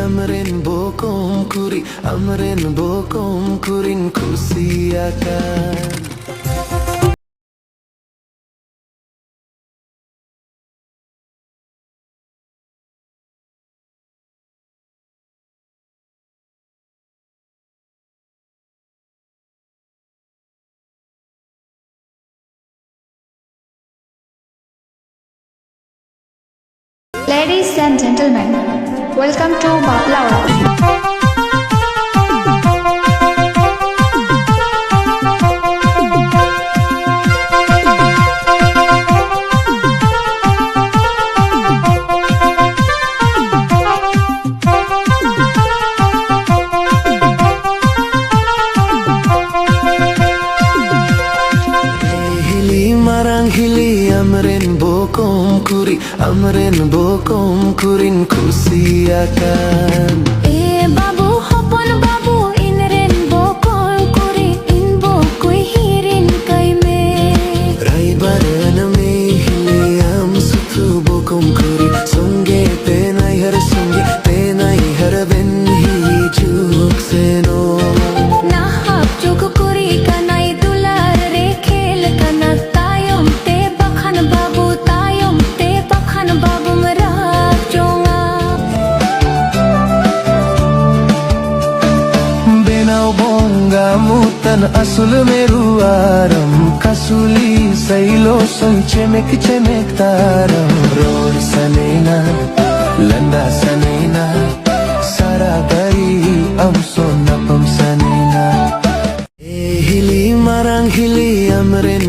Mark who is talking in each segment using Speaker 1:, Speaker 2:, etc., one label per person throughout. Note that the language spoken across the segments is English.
Speaker 1: amrin bokom kurin kusiakan.
Speaker 2: Ladies and gentlemen, welcome to Baklawa.
Speaker 1: Amrin bokom kurin kusiakan.
Speaker 2: Babu hopon babu inren bokom kurin in bokoi hirin kai me.
Speaker 1: Rai barana me hiliam sutu bokom kuri songe penai har ben hi juk seno.
Speaker 2: Nahap juk kuri kanai dular re khel kana tayom te bakhan babu tayom te bakhan babu merak jonga.
Speaker 1: Benau bonga mutan asul meru aram kasuli sailo son chemek taram road sanena landa sanena sara gari am sonapam sanena. Hili amrin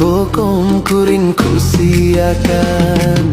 Speaker 1: bokom kurin kusiakan.